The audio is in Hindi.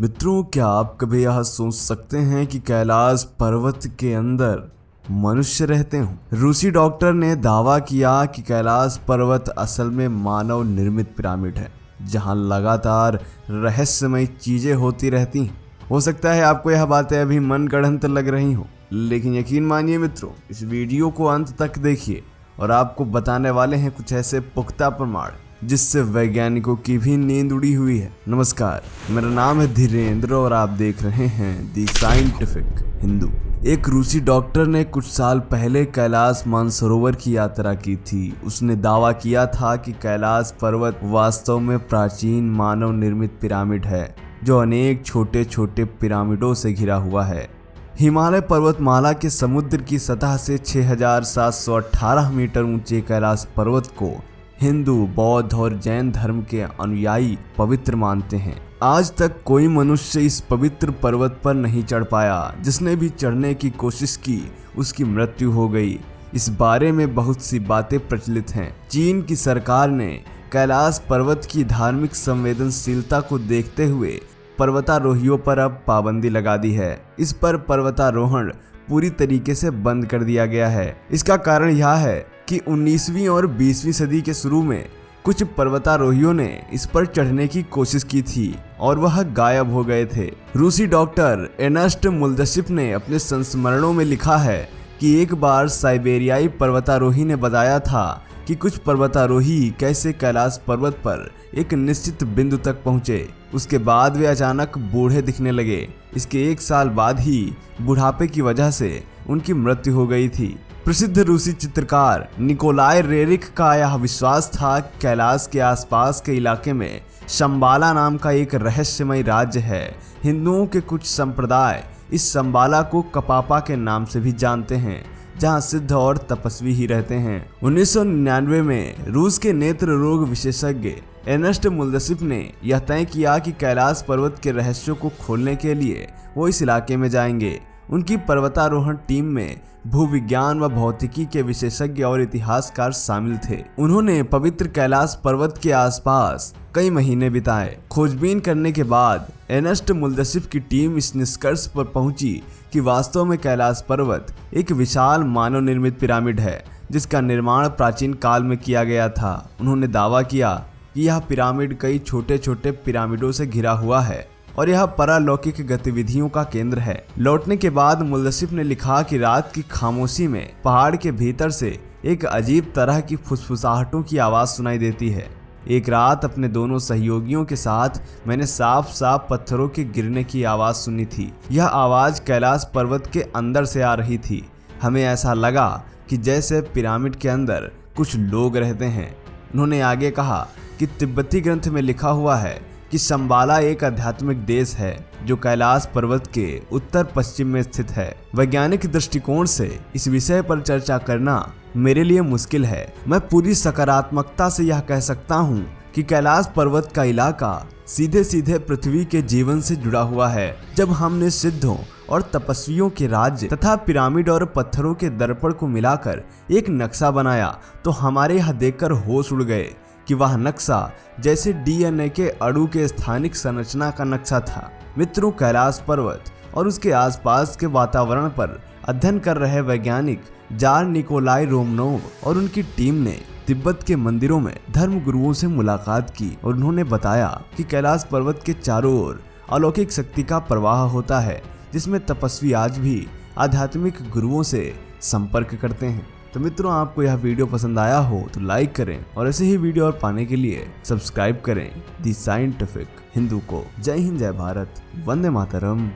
मित्रों, क्या आप कभी यह सोच सकते हैं कि कैलाश पर्वत के अंदर मनुष्य रहते हों? रूसी डॉक्टर ने दावा किया कि कैलाश पर्वत असल में मानव निर्मित पिरामिड है, जहां लगातार रहस्यमय चीजें होती रहती हैं। हो सकता है आपको यह बातें अभी मनगढ़ंत लग रही हों, लेकिन यकीन मानिए मित्रों, इस वीडियो को अंत तक देखिए और आपको बताने वाले हैं कुछ ऐसे पुख्ता प्रमाण जिससे वैज्ञानिकों की भी नींद उड़ी हुई है। नमस्कार, मेरा नाम है धीरेन्द्र और आप देख रहे हैं दी साइंटिफिक हिंदू। एक रूसी डॉक्टर ने कुछ साल पहले कैलाश मानसरोवर की यात्रा की थी। उसने दावा किया था कि कैलाश पर्वत वास्तव में प्राचीन मानव निर्मित पिरामिड है, जो अनेक छोटे छोटे पिरामिडों से घिरा हुआ है। हिमालय पर्वतमाला के समुद्र की सतह से 6718 मीटर ऊंचे कैलाश पर्वत को हिंदू, बौद्ध और जैन धर्म के अनुयायी पवित्र मानते हैं। आज तक कोई मनुष्य इस पवित्र पर्वत पर नहीं चढ़ पाया। जिसने भी चढ़ने की कोशिश की, उसकी मृत्यु हो गई। इस बारे में बहुत सी बातें प्रचलित हैं। चीन की सरकार ने कैलाश पर्वत की धार्मिक संवेदनशीलता को देखते हुए पर्वतारोहियों पर अब पाबंदी लगा दी है। इस पर पर्वतारोहण पूरी तरीके से बंद कर दिया गया है। इसका कारण यह है कि 19वीं और 20वीं सदी के शुरू में कुछ पर्वतारोहियों ने इस पर चढ़ने की कोशिश की थी और वह गायब हो गए थे। रूसी डॉक्टर एर्नेस्ट मुल्दशिफ ने अपने संस्मरणों में लिखा है कि एक बार साइबेरियाई पर्वतारोही ने बताया था कि कुछ पर्वतारोही कैसे कैलाश पर्वत पर एक निश्चित बिंदु तक पहुंचे। उसके बाद वे अचानक बूढ़े दिखने लगे। इसके एक साल बाद ही बुढ़ापे की वजह से उनकी मृत्यु हो गई थी। प्रसिद्ध रूसी चित्रकार निकोलाई रेरिख का यह विश्वास था कि कैलाश के आसपास के इलाके में शंबाला नाम का एक रहस्यमय राज्य है। हिंदुओं के कुछ संप्रदाय इस शंबाला को कपापा के नाम से भी जानते हैं, जहां सिद्ध और तपस्वी ही रहते हैं। 1999 में रूस के नेत्र रोग विशेषज्ञ एर्नेस्ट मुल्दशिफ ने यह तय किया कि कैलाश पर्वत के रहस्यों को खोलने के लिए वो इस इलाके में जाएंगे। उनकी पर्वतारोहण टीम में भूविज्ञान व भौतिकी के विशेषज्ञ और इतिहासकार शामिल थे। उन्होंने पवित्र कैलाश पर्वत के आसपास कई महीने बिताए। खोजबीन करने के बाद एर्नेस्ट मुल्दशिफ की टीम इस निष्कर्ष पर पहुंची कि वास्तव में कैलाश पर्वत एक विशाल मानव निर्मित पिरामिड है, जिसका निर्माण प्राचीन काल में किया गया था। उन्होंने दावा किया कि यह पिरामिड कई छोटे छोटे पिरामिडों से घिरा हुआ है और यह परालौकिक गतिविधियों का केंद्र है। लौटने के बाद मुल्दशिफ ने लिखा कि रात की खामोशी में पहाड़ के भीतर से एक अजीब तरह की फुसफुसाहटों की आवाज़ सुनाई देती है। एक रात अपने दोनों सहयोगियों के साथ मैंने साफ साफ पत्थरों के गिरने की आवाज़ सुनी थी। यह आवाज़ कैलाश पर्वत के अंदर से आ रही थी। हमें ऐसा लगा कि जैसे पिरामिड के अंदर कुछ लोग रहते हैं। उन्होंने आगे कहा कि तिब्बती ग्रंथ में लिखा हुआ है कि शंबाला एक आध्यात्मिक देश है जो कैलाश पर्वत के उत्तर पश्चिम में स्थित है। वैज्ञानिक दृष्टिकोण से इस विषय पर चर्चा करना मेरे लिए मुश्किल है। मैं पूरी सकारात्मकता से यह कह सकता हूँ कि कैलाश पर्वत का इलाका सीधे सीधे पृथ्वी के जीवन से जुड़ा हुआ है। जब हमने सिद्धों और तपस्वियों के राज्य तथा पिरामिड और पत्थरों के दर्पण को मिलाकर एक नक्शा बनाया, तो हमारे यह देखकर होश उड़ गए कि वह नक्शा जैसे डीएनए के अणु के स्थानिक संरचना का नक्शा था। मित्रों, कैलाश पर्वत और उसके आसपास के वातावरण पर अध्ययन कर रहे वैज्ञानिक जार निकोलाई रोमनोव और उनकी टीम ने तिब्बत के मंदिरों में धर्म गुरुओं से मुलाकात की और उन्होंने बताया कि कैलाश पर्वत के चारों ओर अलौकिक शक्ति का प्रवाह होता है, जिसमें तपस्वी आज भी आध्यात्मिक गुरुओं से संपर्क करते हैं। तो मित्रों, आपको यह वीडियो पसंद आया हो तो लाइक करें और ऐसे ही वीडियो और पाने के लिए सब्सक्राइब करें दी साइंटिफिक हिंदू को। जय हिंद, जय भारत, वंदे मातरम।